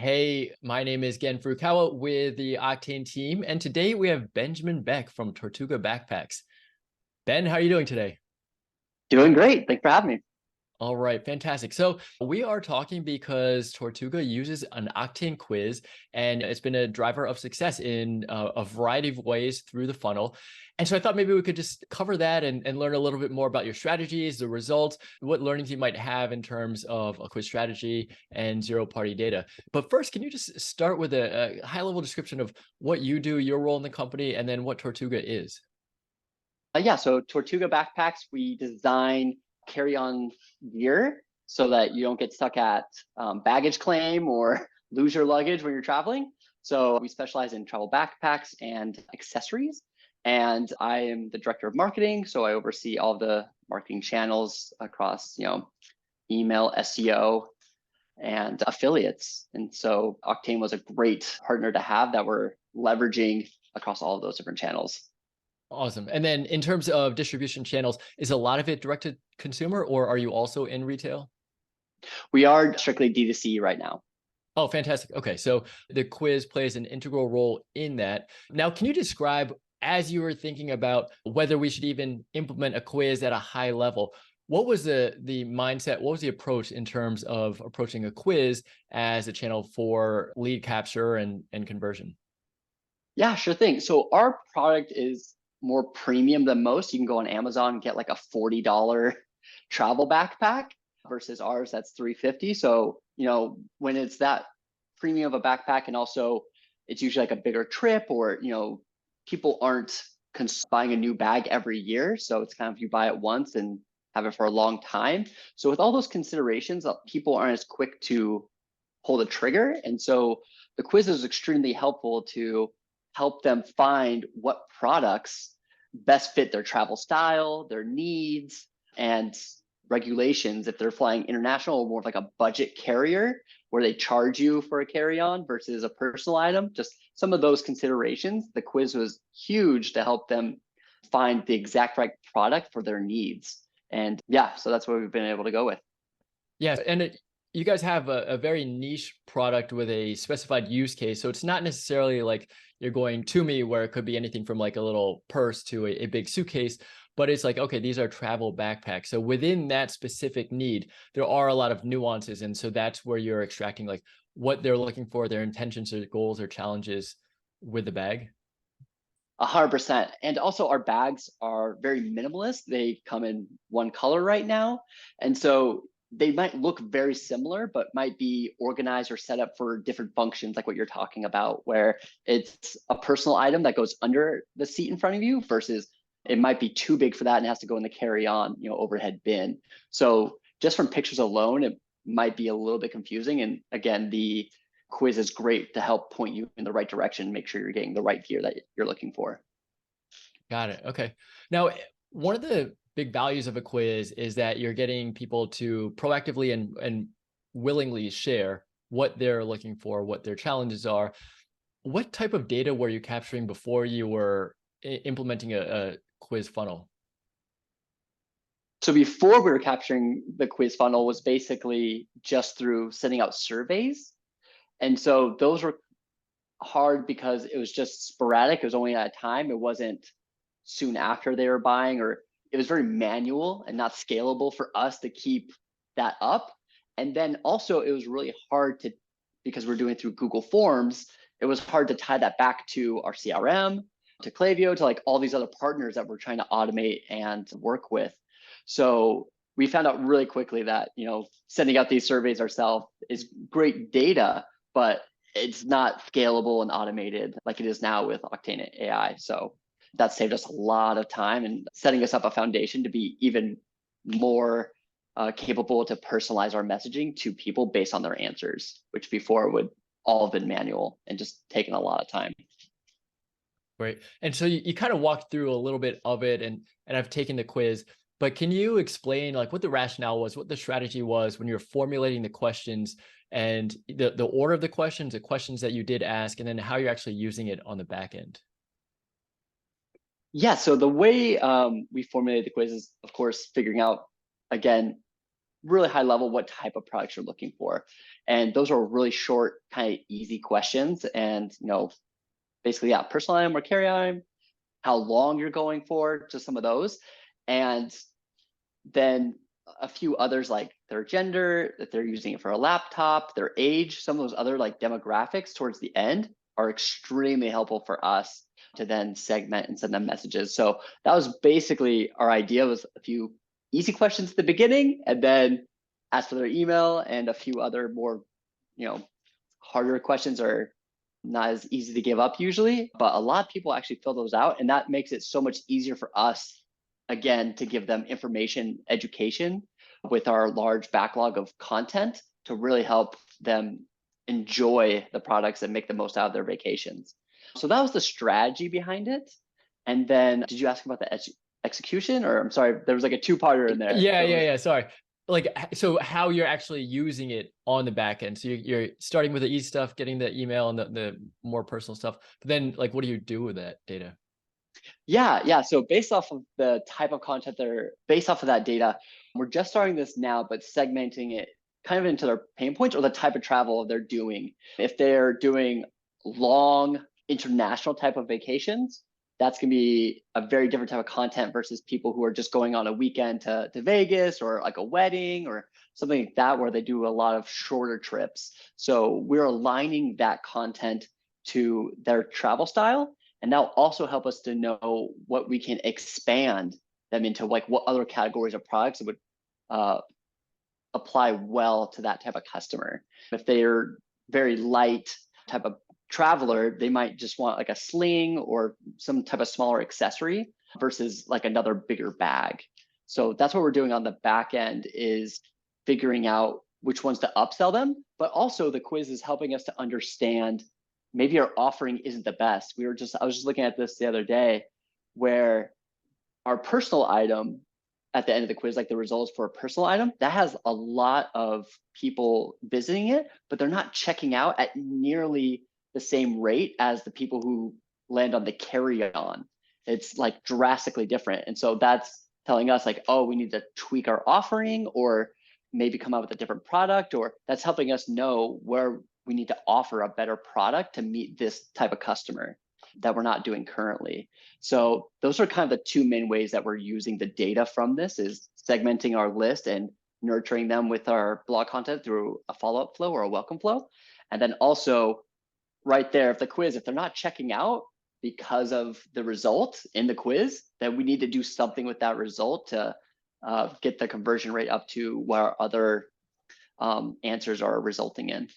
Hey, my name is Gen Furukawa with the Octane team, and today we have Benjamin Beck from Tortuga Backpacks. Ben, how are you doing today? Doing great. Thanks for having me. All right, fantastic. So we are talking because Tortuga uses an Octane quiz, and it's been a driver of success in a variety of ways through the funnel. And so I thought maybe we could just cover that and learn a little bit more about your strategies, the results, what learnings you might have in terms of a quiz strategy and zero-party data. But first, can you just start with a high-level description of what you do, your role in the company, and then what Tortuga is? So Tortuga backpacks, we design carry-on gear so that you don't get stuck at baggage claim or lose your luggage when you're traveling. So we specialize in travel backpacks and accessories. And I am the director of marketing, so I oversee all the marketing channels across, email, SEO, and affiliates. And so Octane was a great partner to have that we're leveraging across all of those different channels. Awesome. And then in terms of distribution channels, is a lot of it direct to consumer, or are you also in retail? We are strictly D2C right now. Oh, fantastic. Okay, so the quiz plays an integral role in that. Now, can you describe, as you were thinking about whether we should even implement a quiz at a high level, what was the mindset, what was the approach in terms of approaching a quiz as a channel for lead capture and conversion? Yeah, sure thing. So our product is more premium than most. You can go on Amazon and get like a $40 travel backpack versus ours that's 350. So, when it's that premium of a backpack and also it's usually like a bigger trip or, people aren't buying a new bag every year. So it's kind of you buy it once and have it for a long time. So with all those considerations, people aren't as quick to pull the trigger. And so the quiz is extremely helpful to help them find what products best fit their travel style, their needs, and regulations. If they're flying international or more of like a budget carrier where they charge you for a carry-on versus a personal item, just some of those considerations, the quiz was huge to help them find the exact right product for their needs. And yeah, so that's what we've been able to go with. Yes, and you guys have a very niche product with a specified use case. So it's not necessarily like you're going to me where it could be anything from like a little purse to a big suitcase, but it's like, okay, these are travel backpacks. So within that specific need, there are a lot of nuances. And so that's where you're extracting like what they're looking for, their intentions or goals or challenges with the bag. 100%. And also our bags are very minimalist. They come in one color right now. And so they might look very similar, but might be organized or set up for different functions, like what you're talking about, where it's a personal item that goes under the seat in front of you versus it might be too big for that and has to go in the carry-on, overhead bin. So just from pictures alone, it might be a little bit confusing. And again, the quiz is great to help point you in the right direction, make sure you're getting the right gear that you're looking for. Got it. Okay. Now, one of the big values of a quiz is that you're getting people to proactively and willingly share what they're looking for, what their challenges are. What type of data were you capturing before you were implementing a quiz funnel? So before we were capturing the quiz funnel was basically just through sending out surveys. And so those were hard because it was just sporadic. It was only at a time. It wasn't soon after they were buying, or it was very manual and not scalable for us to keep that up. And then also it was really hard to, because we're doing it through Google Forms, it was hard to tie that back to our CRM, to Klaviyo, to like all these other partners that we're trying to automate and work with. So we found out really quickly that, sending out these surveys ourselves is great data, but it's not scalable and automated like it is now with Octane AI. So that saved us a lot of time and setting us up a foundation to be even more capable to personalize our messaging to people based on their answers, which before would all have been manual and just taken a lot of time. Right. And so you kind of walked through a little bit of it and I've taken the quiz, but can you explain like what the rationale was, what the strategy was when you're formulating the questions and the order of the questions that you did ask, and then how you're actually using it on the back end? Yeah, so the way we formulated the quiz is, of course, figuring out, again, really high level what type of products you're looking for. And those are really short, kind of easy questions. And, basically, yeah, personal item or carry item, how long you're going for, just some of those. And then a few others like their gender, that they're using it for a laptop, their age, some of those other like demographics towards the end are extremely helpful for us to then segment and send them messages. So that was basically our idea, was a few easy questions at the beginning, and then ask for their email, and a few other more, harder questions are not as easy to give up usually, but a lot of people actually fill those out, and that makes it so much easier for us, again, to give them information education with our large backlog of content to really help them enjoy the products and make the most out of their vacations. So that was the strategy behind it. And then did you ask about the execution, or I'm sorry, there was like a two-parter in there. Yeah. Sorry. Like, so how you're actually using it on the back end. So you're starting with the easy stuff, getting the email and the more personal stuff. But then, like, what do you do with that data? Yeah. So based off of the type of content based off of that data, we're just starting this now, but segmenting it kind of into their pain points or the type of travel they're doing. If they're doing long international type of vacations, that's going to be a very different type of content versus people who are just going on a weekend to Vegas, or like a wedding or something like that, where they do a lot of shorter trips. So we're aligning that content to their travel style. And that'll also help us to know what we can expand them into, like what other categories of products that would apply well to that type of customer. If they're very light type of traveler, they might just want like a sling or some type of smaller accessory versus like another bigger bag. So that's what we're doing on the back end, is figuring out which ones to upsell them, but also the quiz is helping us to understand maybe our offering isn't the best. I was just looking at this the other day, where our personal item at the end of the quiz, like the results for a personal item, that has a lot of people visiting it, but they're not checking out at nearly the same rate as the people who land on the carry-on. It's like drastically different. And so that's telling us like, oh, we need to tweak our offering, or maybe come out with a different product, or that's helping us know where we need to offer a better product to meet this type of customer that we're not doing currently. So those are kind of the two main ways that we're using the data from this, is segmenting our list and nurturing them with our blog content through a follow-up flow or a welcome flow. And then also right there, if they're not checking out because of the result in the quiz, then we need to do something with that result to get the conversion rate up to what our other answers are resulting in.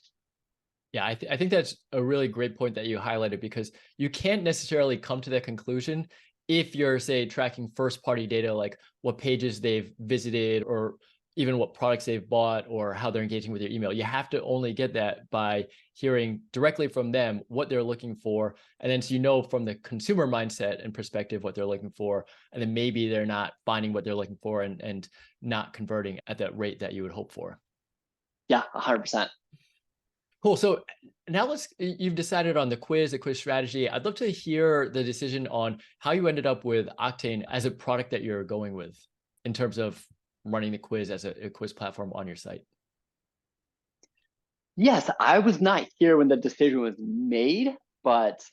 Yeah, I think that's a really great point that you highlighted, because you can't necessarily come to that conclusion if you're, say, tracking first-party data, like what pages they've visited, or even what products they've bought, or how they're engaging with your email. You have to only get that by hearing directly from them what they're looking for. And then so from the consumer mindset and perspective what they're looking for, and then maybe they're not finding what they're looking for and not converting at that rate that you would hope for. Yeah, 100%. Cool. So now you've decided on the quiz strategy. I'd love to hear the decision on how you ended up with Octane as a product that you're going with, in terms of running the quiz as a quiz platform on your site. Yes, I was not here when the decision was made, but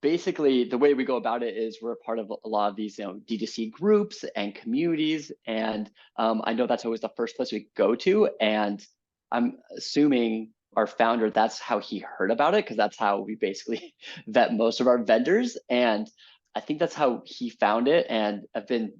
basically the way we go about it is we're a part of a lot of these D2C groups and communities, and I know that's always the first place we go to, and I'm assuming our founder, that's how he heard about it, because that's how we basically vet most of our vendors, and I think that's how he found it. And I've been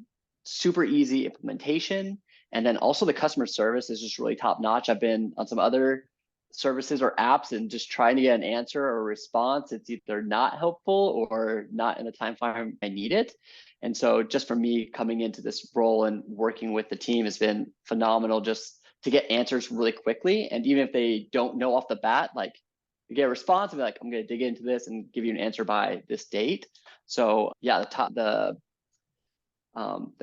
super easy implementation, and then also the customer service is just really top notch. I've been on some other services or apps and just trying to get an answer or a response, it's either not helpful or not in the time frame I need it. And so just for me coming into this role and working with the team has been phenomenal, just to get answers really quickly. And even if they don't know off the bat, like you get a response and be like, I'm going to dig into this and give you an answer by this date. So yeah, the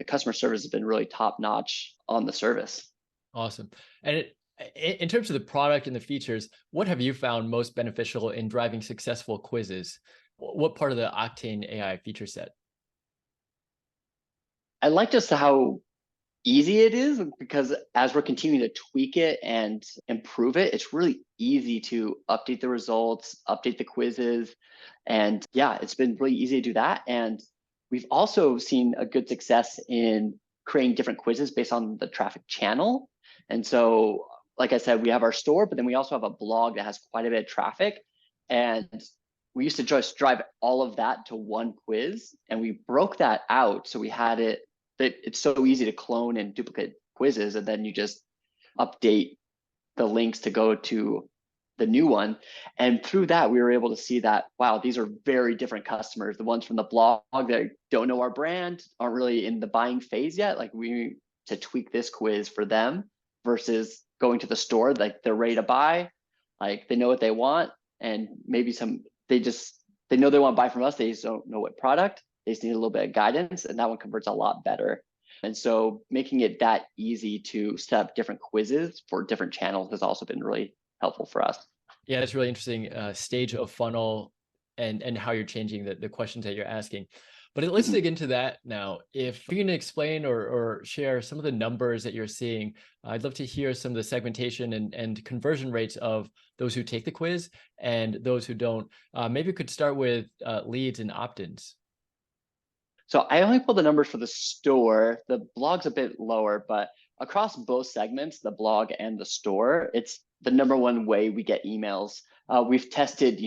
customer service has been really top notch on the service. Awesome. And in terms of the product and the features, what have you found most beneficial in driving successful quizzes? What part of the Octane AI feature set? I like just how easy it is, because as we're continuing to tweak it and improve it, it's really easy to update the results, update the quizzes. And yeah, it's been really easy to do that. And we've also seen a good success in creating different quizzes based on the traffic channel. And so, like I said, we have our store, but then we also have a blog that has quite a bit of traffic. And we used to just drive all of that to one quiz, and we broke that out. So we had it that it's so easy to clone and duplicate quizzes, and then you just update the links to go to the new one. And through that, we were able to see that, wow, these are very different customers. The ones from the blog that don't know our brand, aren't really in the buying phase yet. Like, we need to tweak this quiz for them versus going to the store, like they're ready to buy, like they know what they want, and maybe they know they want to buy from us. They just don't know what product. They just need a little bit of guidance, and that one converts a lot better. And so making it that easy to set up different quizzes for different channels has also been really helpful for us. Yeah, that's really interesting stage of funnel and how you're changing the questions that you're asking. But let's Mhm. dig into that now. If you can explain or share some of the numbers that you're seeing, I'd love to hear some of the segmentation and conversion rates of those who take the quiz and those who don't. Maybe we could start with leads and opt-ins. So I only pulled the numbers for the store. The blog's a bit lower, but across both segments, the blog and the store, it's the number one way we get emails. We've tested,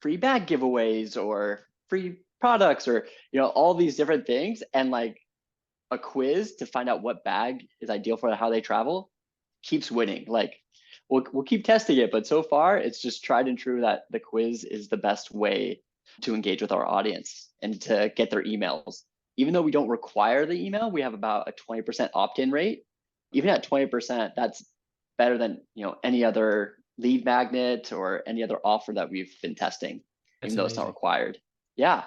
free bag giveaways or free products, or all these different things, and like a quiz to find out what bag is ideal for how they travel keeps winning. Like, we'll keep testing it, but so far it's just tried and true that the quiz is the best way to engage with our audience and to get their emails. Even though we don't require the email, we have about a 20% opt-in rate. Even at 20%, that's better than any other lead magnet or any other offer that we've been testing, That's even though it's not amazing. required. Yeah.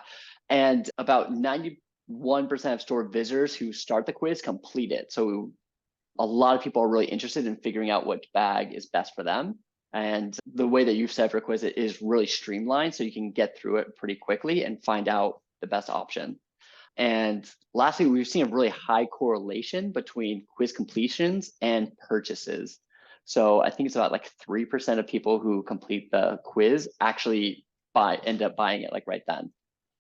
And about 91% of store visitors who start the quiz complete it. So a lot of people are really interested in figuring out what bag is best for them. And the way that you've set for quiz it is really streamlined, so you can get through it pretty quickly and find out the best option. And lastly, we've seen a really high correlation between quiz completions and purchases. So I think it's about like 3% of people who complete the quiz actually end up buying it like right then.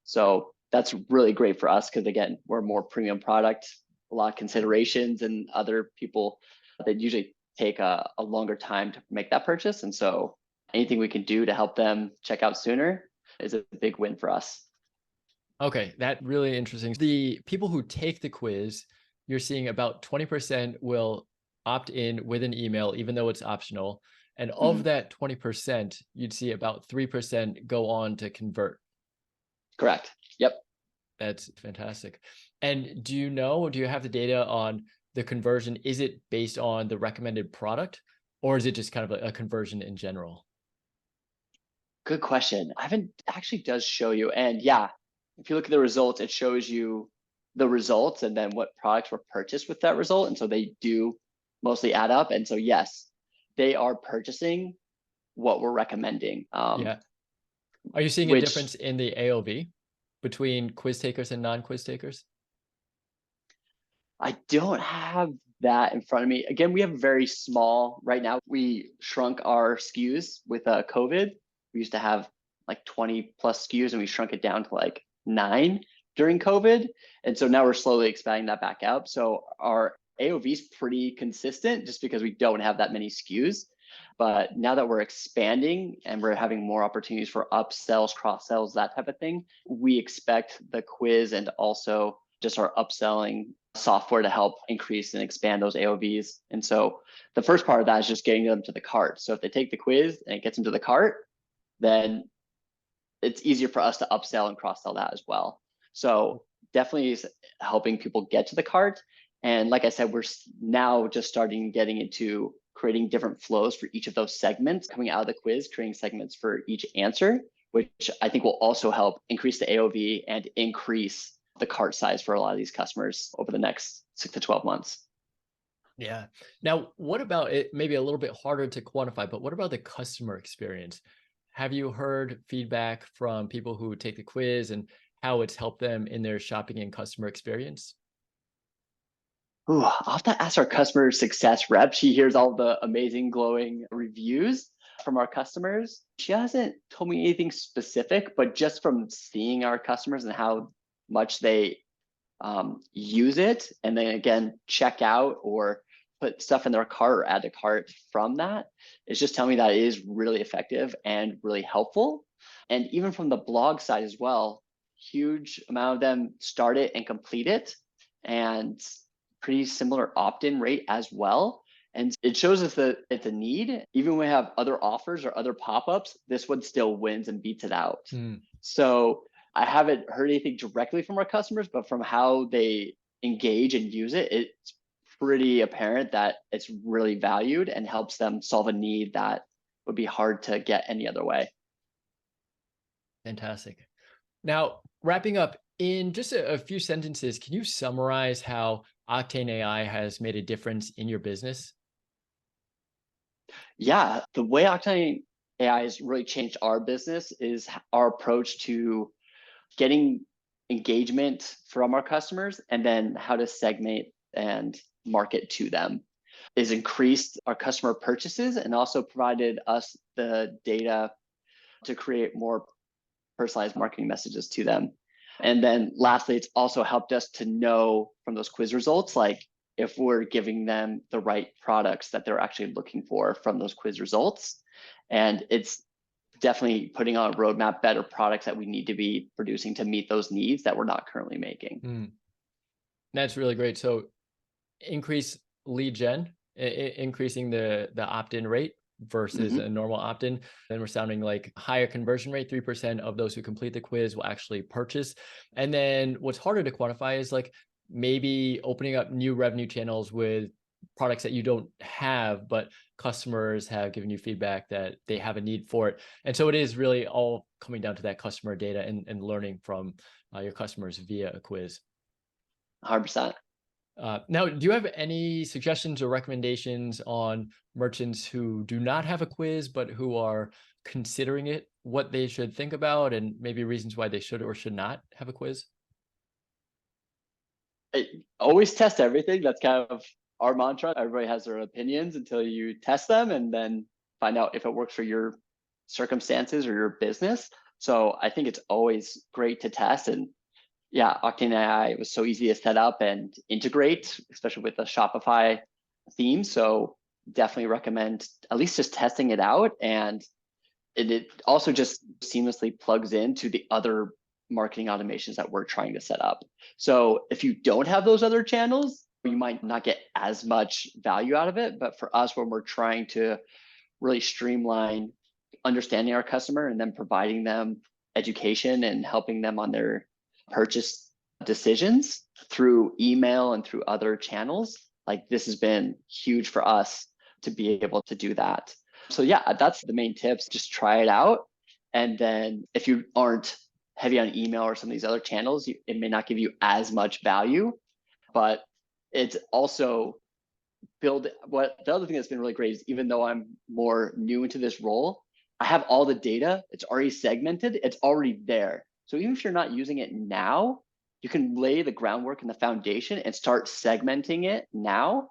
So that's really great for us because, again, we're a more premium product, a lot of considerations, and other people that usually take a longer time to make that purchase. And so anything we can do to help them check out sooner is a big win for us. Okay, that really interesting. The people who take the quiz, you're seeing about 20% will opt in with an email, even though it's optional. And of Mhm. that 20%, you'd see about 3% go on to convert. Correct. Yep. That's fantastic. And do you have the data on the conversion? Is it based on the recommended product, or is it just kind of a conversion in general? Good question. I haven't actually does show you. And yeah, if you look at the results, it shows you the results and then what products were purchased with that result. And so they do mostly add up. And so, yes, they are purchasing what we're recommending, Yeah. Are you seeing a which difference in the AOV between quiz takers and non-quiz takers? I don't have that in front of me. Again, we have very small right now. We shrunk our SKUs with COVID. We used to have like 20 plus SKUs, and we shrunk it down to like 9 during COVID. And so now we're slowly expanding that back out. So our AOV is pretty consistent just because we don't have that many SKUs. But now that we're expanding and we're having more opportunities for upsells, cross sells, that type of thing, we expect the quiz and also just our upselling software to help increase and expand those AOVs. And so the first part of that is just getting them to the cart. So if they take the quiz and it gets them to the cart, then it's easier for us to upsell and cross sell that as well. So definitely is helping people get to the cart. And like I said, we're now just starting getting into creating different flows for each of those segments coming out of the quiz, creating segments for each answer, which I think will also help increase the AOV and increase the cart size for a lot of these customers over the next 6 to 12 months. Yeah. Now, what about it? Maybe a little bit harder to quantify, but what about the customer experience? Have you heard feedback from people who take the quiz and how it's helped them in their shopping and customer experience? Ooh, I'll have to ask our customer success rep. She hears all the amazing, glowing reviews from our customers. She hasn't told me anything specific, but just from seeing our customers and how much they use it, and then again, check out or put stuff in their cart or add to cart from that, it's just telling me that it is really effective and really helpful. And even from the blog side as well, huge amount of them start it and complete it, and pretty similar opt-in rate as well. And it shows us that it's a need. Even when we have other offers or other pop-ups, this one still wins and beats it out. Mm. So I haven't heard anything directly from our customers, but from how they engage and use it, it's pretty apparent that it's really valued and helps them solve a need that would be hard to get any other way. Fantastic. Now, wrapping up in just a few sentences, can you summarize how Octane AI has made a difference in your business? Yeah, the way Octane AI has really changed our business is our approach to getting engagement from our customers and then how to segment and market to them is increased our customer purchases and also provided us the data to create more personalized marketing messages to them. And then lastly, it's also helped us to know from those quiz results, like if we're giving them the right products that they're actually looking for from those quiz results. And it's definitely putting on a roadmap better products that we need to be producing to meet those needs that we're not currently making. Mm. That's really great. So increase lead gen, increasing the opt-in rate versus Mm-hmm. a normal opt-in. Then we're sounding like higher conversion rate, 3% of those who complete the quiz will actually purchase. And then what's harder to quantify is like maybe opening up new revenue channels with products that you don't have, but customers have given you feedback that they have a need for it. And so it is really all coming down to that customer data and learning from your customers via a quiz. 100%. Now, do you have any suggestions or recommendations on merchants who do not have a quiz, but who are considering it, what they should think about, and maybe reasons why they should or should not have a quiz? Always test everything. That's kind of our mantra. Everybody has their opinions until you test them and then find out if it works for your circumstances or your business. So I think it's always great to test. And yeah, Octane AI was so easy to set up and integrate, especially with the Shopify theme. So definitely recommend at least just testing it out. And it also just seamlessly plugs into the other marketing automations that we're trying to set up. So if you don't have those other channels, you might not get as much value out of it. But for us, when we're trying to really streamline understanding our customer and then providing them education and helping them on their purchase decisions through email and through other channels, like this has been huge for us to be able to do that. So yeah, that's the main tips. Just try it out. And then if you aren't heavy on email or some of these other channels, it may not give you as much value, but it's also what the other thing that's been really great is even though I'm more new into this role, I have all the data. It's already segmented. It's already there. So even if you're not using it now, you can lay the groundwork and the foundation and start segmenting it now.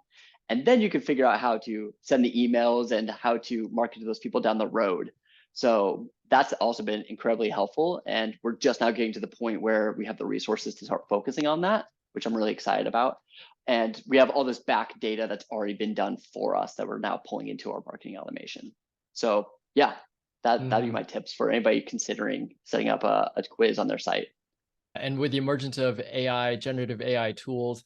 And then you can figure out how to send the emails and how to market to those people down the road. So that's also been incredibly helpful. And we're just now getting to the point where we have the resources to start focusing on that, which I'm really excited about. And we have all this back data that's already been done for us that we're now pulling into our marketing automation. So yeah, that'd be my tips for anybody considering setting up a quiz on their site. And with the emergence of AI, generative AI tools,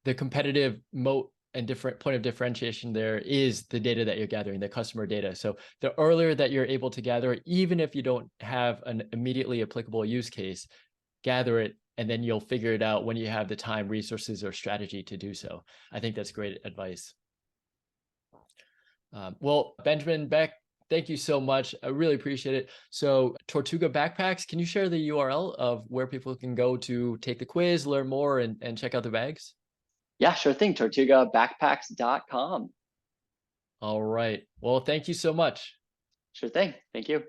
the competitive moat and different point of differentiation there is the data that you're gathering, the customer data. So the earlier that you're able to gather it, even if you don't have an immediately applicable use case, gather it, and then you'll figure it out when you have the time, resources, or strategy to do so. I think that's great advice. Well, Benjamin Beck, thank you so much. I really appreciate it. So Tortuga Backpacks, can you share the URL of where people can go to take the quiz, learn more, and check out the bags? Yeah, sure thing. TortugaBackpacks.com. All right. Well, thank you so much. Sure thing. Thank you.